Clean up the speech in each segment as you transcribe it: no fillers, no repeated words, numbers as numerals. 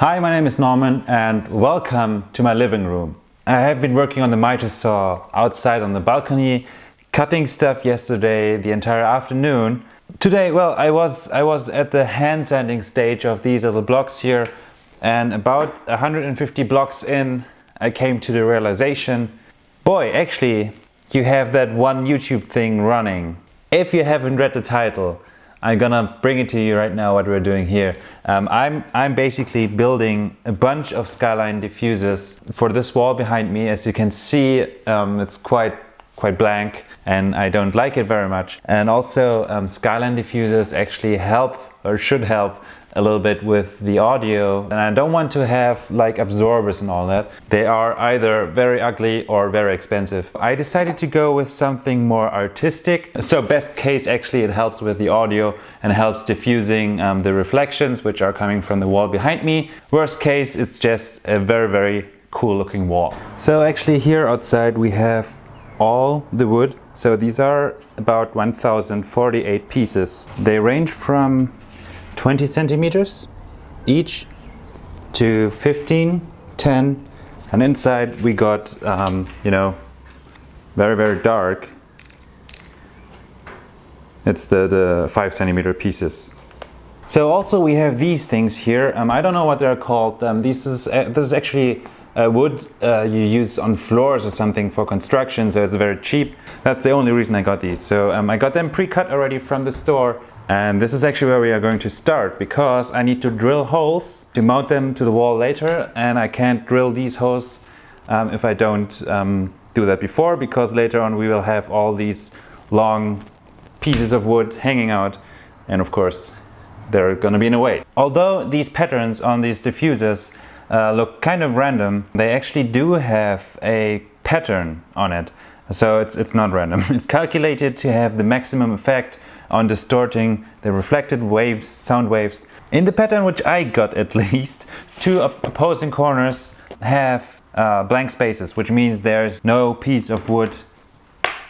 Hi, my name is Norman and welcome to my living room. I have been working on the miter saw outside on the balcony, cutting stuff yesterday the entire afternoon. Today, well, I was at the hand sanding stage of these little blocks here, and about 150 blocks in, I came to the realization, boy, actually, you have that one YouTube thing running. If you haven't read the title, I'm gonna bring it to you right now what we're doing here. I'm basically building a bunch of Skyline Diffusors for this wall behind me. As you can see, it's quite blank and I don't like it very much. And also Skyline Diffusors actually help, or should help, a little bit with the audio, and I don't want to have like absorbers and all that. They are either very ugly or very expensive. I decided to go with something more artistic. So best case, actually it helps with the audio and helps diffusing the reflections which are coming from the wall behind me. Worst case, it's just a very cool looking wall. So actually here outside we have all the wood. So these are about 1048 pieces. They range from 20 centimeters each to 15, 10, and inside we got, you know, very dark. It's the 5 centimeter pieces. So also we have these things here. I don't know what they're called. This is actually wood you use on floors or something for construction, so it's very cheap. That's the only reason I got these. So I got them pre-cut already from the store. And this is actually where we are going to start, because I need to drill holes to mount them to the wall later, and I can't drill these holes if I don't do that before, because later on we will have all these long pieces of wood hanging out, and of course they're going to be in the way. Although these patterns on these diffusers look kind of random, they actually do have a pattern on it. So it's not random. It's calculated to have the maximum effect on distorting the reflected waves, sound waves. In the pattern which I got, at least, two opposing corners have blank spaces, which means there's no piece of wood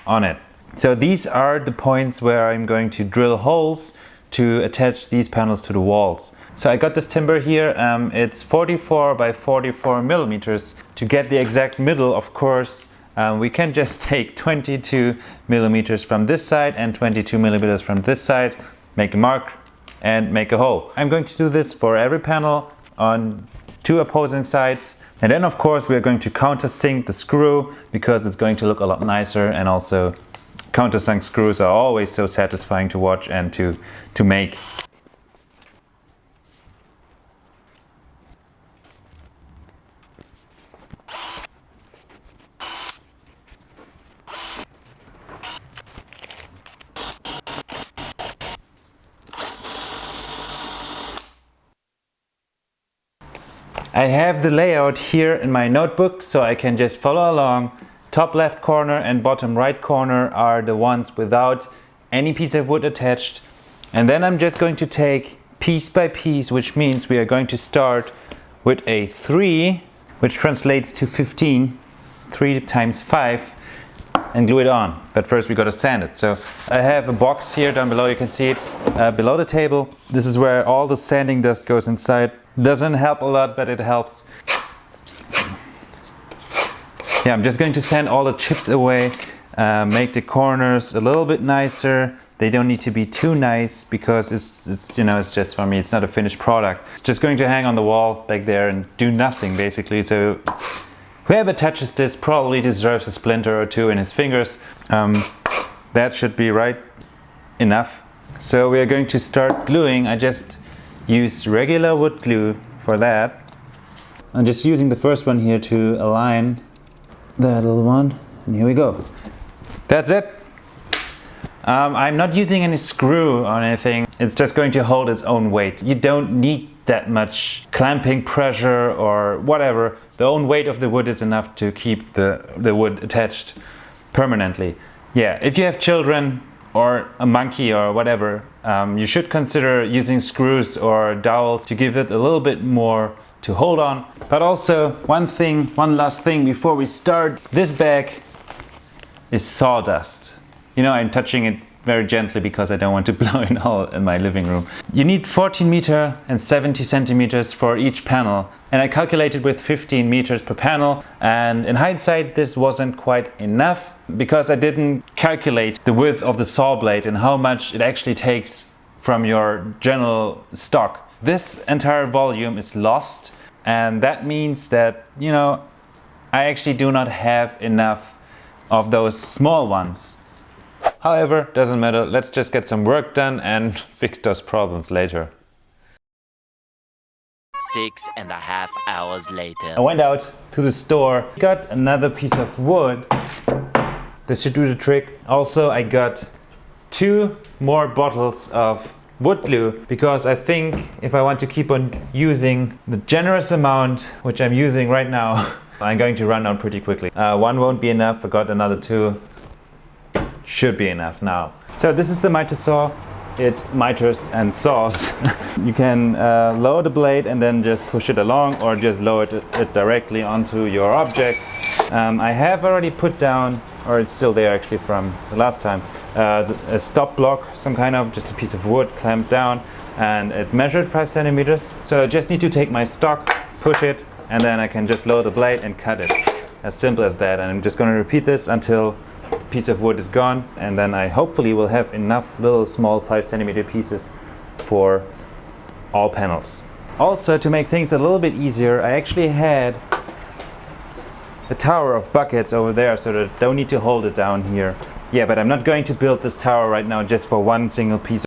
on it. So these are the points where I'm going to drill holes to attach these panels to the walls. So I got this timber here, it's 44 by 44 millimeters. To get the exact middle, of course, we can just take 22 millimeters from this side and 22 millimeters from this side, make a mark and make a hole. I'm going to do this for every panel on two opposing sides. And then of course we are going to countersink the screw, because it's going to look a lot nicer, and also countersunk screws are always so satisfying to watch and to make. I have the layout here in my notebook, so I can just follow along. Top left corner and bottom right corner are the ones without any piece of wood attached. And then I'm just going to take piece by piece, which means we are going to start with a 3, which translates to 15, 3 times 5, and glue it on. But first we gotta sand it. So I have a box here down below, you can see it below the table. This is where all the sanding dust goes inside. Doesn't help a lot, but it helps. Yeah, I'm just going to sand all the chips away, make the corners a little bit nicer. They don't need to be too nice, because it's you know, it's just for me, it's not a finished product. It's just going to hang on the wall back there and do nothing basically. So whoever touches this probably deserves a splinter or two in his fingers. That should be right enough. So we are going to start gluing. I just use regular wood glue for that. I'm just using the first one here to align that little one, and here we go. That's it. I'm not using any screw or anything. It's just going to hold its own weight. You don't need that much clamping pressure or whatever. The own weight of the wood is enough to keep the wood attached permanently. Yeah, if you have children or a monkey or whatever, you should consider using screws or dowels to give it a little bit more to hold on. But also one last thing before we start. This bag is sawdust. You know, I'm touching it very gently because I don't want to blow in all in my living room. You need 14 meter and 70 centimeters for each panel. And I calculated with 15 meters per panel, and in hindsight this wasn't quite enough because I didn't calculate the width of the saw blade and how much it actually takes from your general stock. This entire volume is lost, and that means that, you know, I actually do not have enough of those small ones. However, doesn't matter, let's just get some work done and fix those problems later. 6.5 hours later. I went out to the store, got another piece of wood. This should do the trick. Also, I got 2 more bottles of wood glue because I think if I want to keep on using the generous amount which I'm using right now, I'm going to run out pretty quickly. 1 won't be enough, I got another 2. Should be enough now. So this is the miter saw. It miters and saws. You can lower the blade and then just push it along, or just lower it directly onto your object. I have already put down, or it's still there actually from the last time, a stop block, some kind of just a piece of wood clamped down, and it's measured 5 centimeters. So I just need to take my stock, push it, and then I can just lower the blade and cut it. As simple as that. And I'm just going to repeat this until piece of wood is gone, and then I hopefully will have enough little small 5 centimeter pieces for all panels. Also, to make things a little bit easier, I actually had a tower of buckets over there so that I don't need to hold it down here. Yeah, but I'm not going to build this tower right now just for one single piece.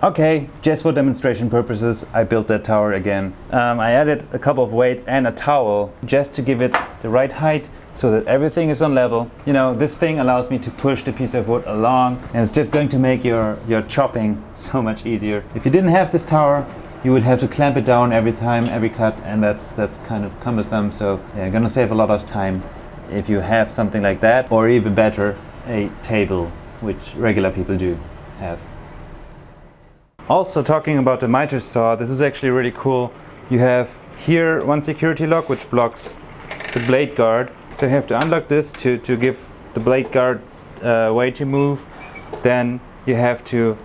Okay, just for demonstration purposes, I built that tower again. I added a couple of weights and a towel just to give it the right height, so that everything is on level. You know, this thing allows me to push the piece of wood along, and it's just going to make your chopping so much easier. If you didn't have this tower, you would have to clamp it down every time, every cut, and that's kind of cumbersome. So yeah, you're gonna save a lot of time if you have something like that, or even better, a table, which regular people do have. Also, talking about the miter saw, this is actually really cool. You have here one security lock which blocks the blade guard. So you have to unlock this to give the blade guard way to move. Then you have to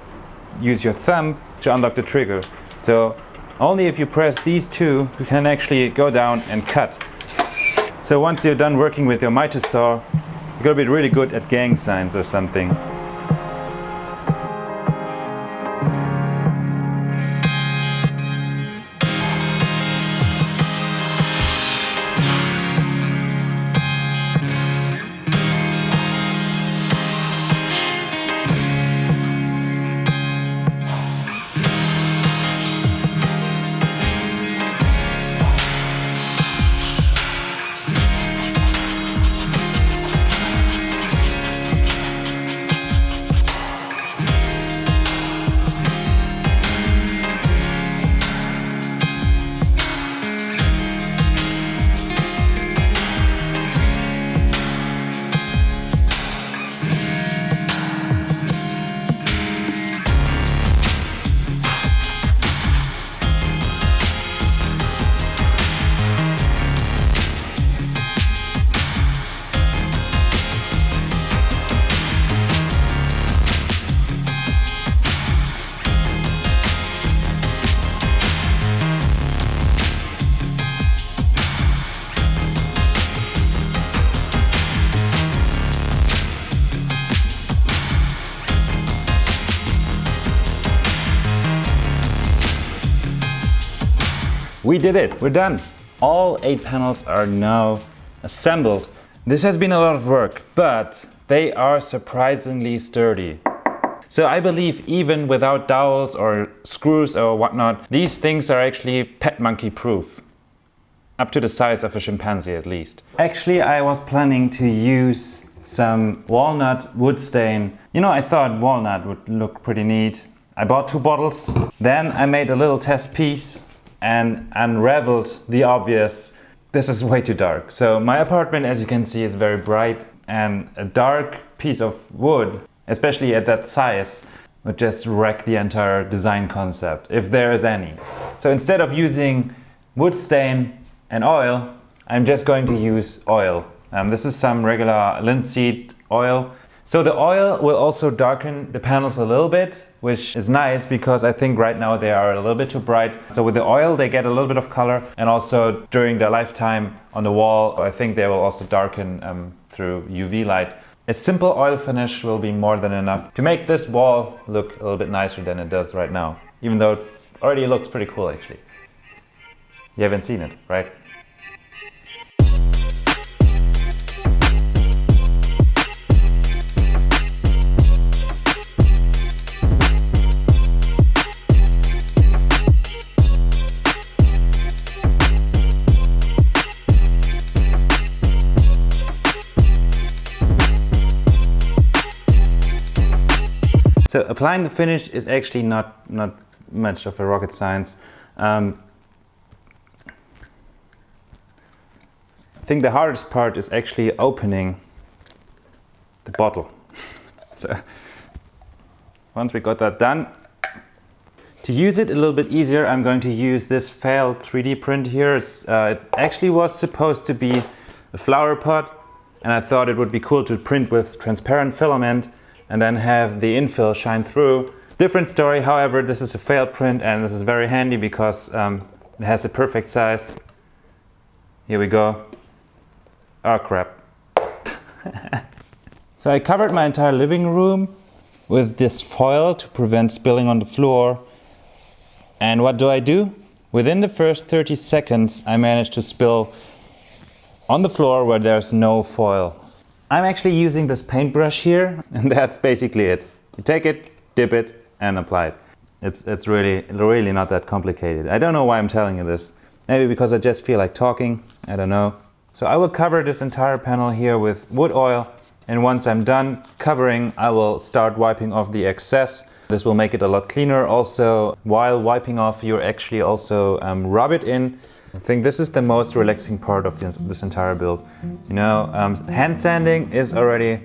use your thumb to unlock the trigger. So only if you press these 2, you can actually go down and cut. So once you're done working with your miter saw, you gotta be really good at gang signs or something. We did it, we're done. All 8 panels are now assembled. This has been a lot of work, but they are surprisingly sturdy. So I believe even without dowels or screws or whatnot, these things are actually pet monkey proof. Up to the size of a chimpanzee at least. Actually, I was planning to use some walnut wood stain. You know, I thought walnut would look pretty neat. I bought 2 bottles. Then I made a little test piece and unraveled the obvious. This is way too dark. So my apartment, as you can see, is very bright, and a dark piece of wood, especially at that size, would just wreck the entire design concept, if there is any. So instead of using wood stain and oil, I'm just going to use oil. This is some regular linseed oil. So the oil will also darken the panels a little bit, which is nice because I think right now they are a little bit too bright. So with the oil they get a little bit of color, and also during their lifetime on the wall I think they will also darken through UV light. A simple oil finish will be more than enough to make this wall look a little bit nicer than it does right now, even though it already looks pretty cool actually. You haven't seen it, right? So applying the finish is actually not much of a rocket science. I think the hardest part is actually opening the bottle. So once we got that done, to use it a little bit easier, I'm going to use this failed 3D print here. It actually was supposed to be a flower pot, and I thought it would be cool to print with transparent filament and then have the infill shine through. Different story, however, this is a failed print and this is very handy because it has a perfect size. Here we go. Oh crap. So I covered my entire living room with this foil to prevent spilling on the floor. And what do? Within the first 30 seconds I managed to spill on the floor where there's no foil. I'm actually using this paintbrush here, and that's basically it. You take it, dip it, and apply it. It's really not that complicated. I don't know why I'm telling you this. Maybe because I just feel like talking, I don't know. So I will cover this entire panel here with wood oil, and once I'm done covering, I will start wiping off the excess. This will make it a lot cleaner. Also, while wiping off, you actually also rub it in. I think this is the most relaxing part of this entire build. You know, hand sanding is already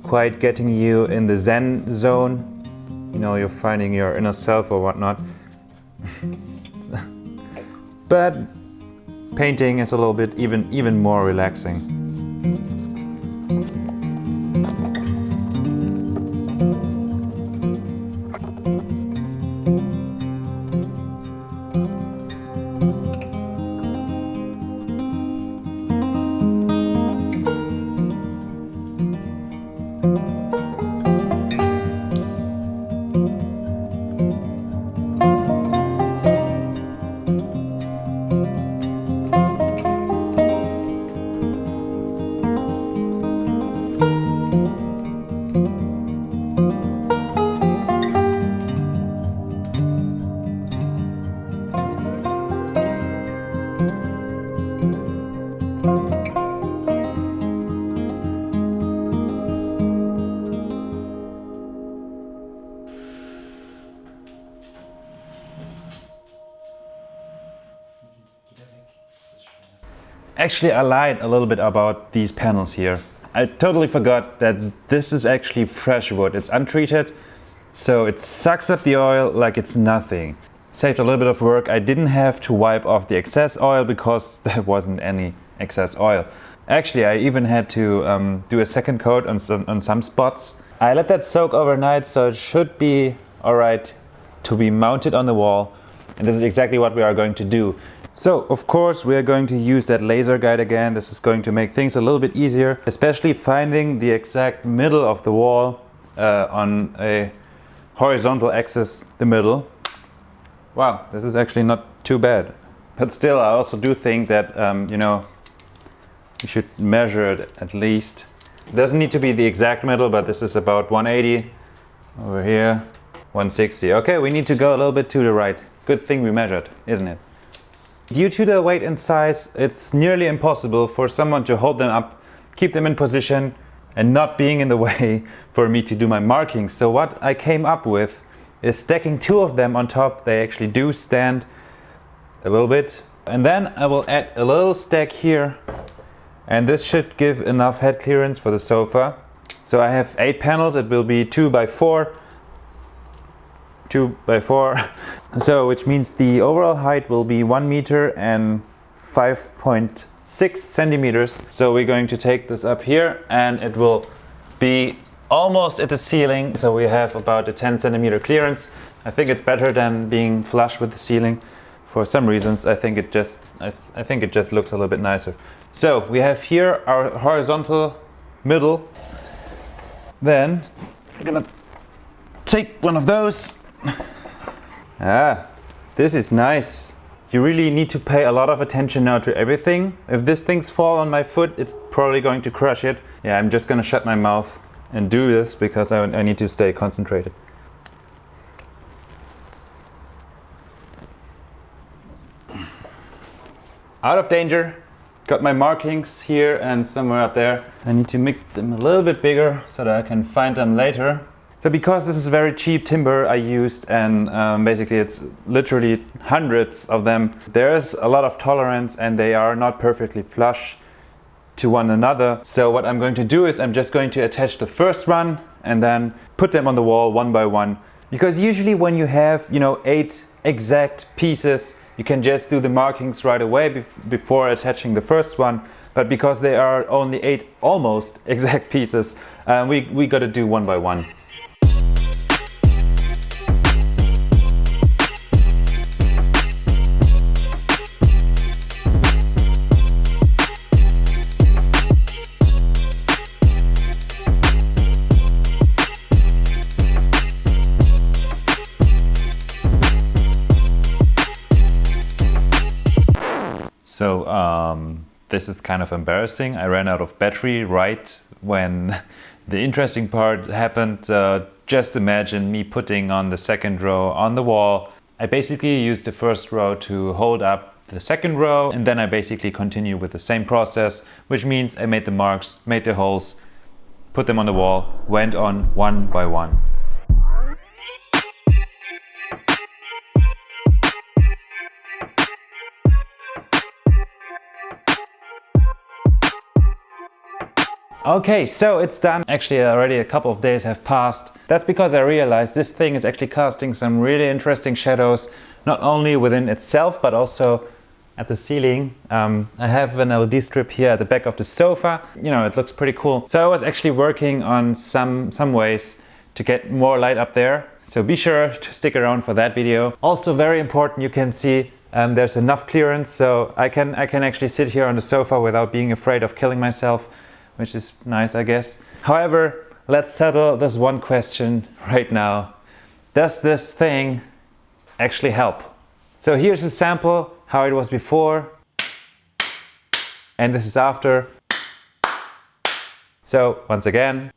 quite getting you in the Zen zone. You know, you're finding your inner self or whatnot. But painting is a little bit even more relaxing. Actually, I lied a little bit about these panels here. I totally forgot that this is actually fresh wood. It's untreated, so it sucks up the oil like it's nothing. Saved a little bit of work. I didn't have to wipe off the excess oil because there wasn't any excess oil. Actually, I even had to do a second coat on some spots. I let that soak overnight, so it should be alright to be mounted on the wall. And this is exactly what we are going to do. So, of course, we are going to use that laser guide again. This is going to make things a little bit easier, especially finding the exact middle of the wall on a horizontal axis, the middle. Wow, this is actually not too bad. But still, I also do think that, you know, you should measure it at least. It doesn't need to be the exact middle, but this is about 180. Over here, 160. Okay, we need to go a little bit to the right. Good thing we measured, isn't it? Due to the weight and size, it's nearly impossible for someone to hold them up, keep them in position, and not being in the way for me to do my marking. So what I came up with is stacking two of them on top. They actually do stand a little bit. And then I will add a little stack here, and this should give enough head clearance for the sofa. So I have 8 panels. It will be 2 by 4. 2 by 4. So which means the overall height will be 1 meter and 5.6 centimeters. So we're going to take this up here, and it will be almost at the ceiling, so we have about a 10 centimeter clearance. I think it's better than being flush with the ceiling. For some reasons, I think it just looks a little bit nicer. So we have here our horizontal middle. Then I'm gonna take one of those. This is nice. You really need to pay a lot of attention now to everything. If this thing's fall on my foot, it's probably going to crush it. Yeah, I'm just gonna shut my mouth and do this because I need to stay concentrated. Out of danger. Got my markings here and somewhere up there. I need to make them a little bit bigger so that I can find them later. So because this is very cheap timber I used, and basically it's literally hundreds of them, there's a lot of tolerance and they are not perfectly flush to one another. So what I'm going to do is I'm just going to attach the first one and then put them on the wall one by one. Because usually when you have, 8 exact pieces, you can just do the markings right away before attaching the first one. But because they are only 8 almost exact pieces, we got to do one by one. So this is kind of embarrassing. I ran out of battery right when the interesting part happened. Just imagine me putting on the second row on the wall. I basically used the first row to hold up the second row, and then I basically continue with the same process, which means I made the marks, made the holes, put them on the wall, went on one by one. Okay, so it's done. Actually, already a couple of days have passed. That's because I realized this thing is actually casting some really interesting shadows, not only within itself, but also at the ceiling. I have an LED strip here at the back of the sofa. It looks pretty cool. So I was actually working on some ways to get more light up there. So be sure to stick around for that video. Also very important, you can see there's enough clearance, so I can actually sit here on the sofa without being afraid of killing myself, which is nice, I guess. However, let's settle this one question right now. Does this thing actually help? So here's a sample, how it was before, and this is after. So once again.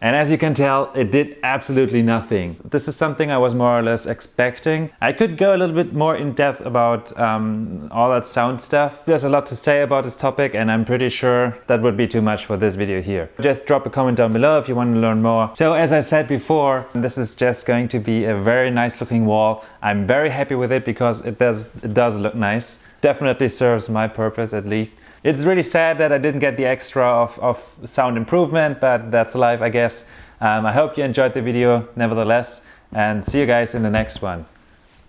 And as you can tell, it did absolutely nothing. This is something I was more or less expecting. I could go a little bit more in depth about all that sound stuff. There's a lot to say about this topic, and I'm pretty sure that would be too much for this video here. Just drop a comment down below if you want to learn more. So as I said before, this is just going to be a very nice looking wall. I'm very happy with it because it does look nice. Definitely serves my purpose at least. It's really sad that I didn't get the extra of sound improvement, but that's life, I guess. I hope you enjoyed the video nevertheless, and see you guys in the next one.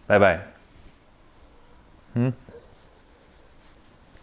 Bye bye.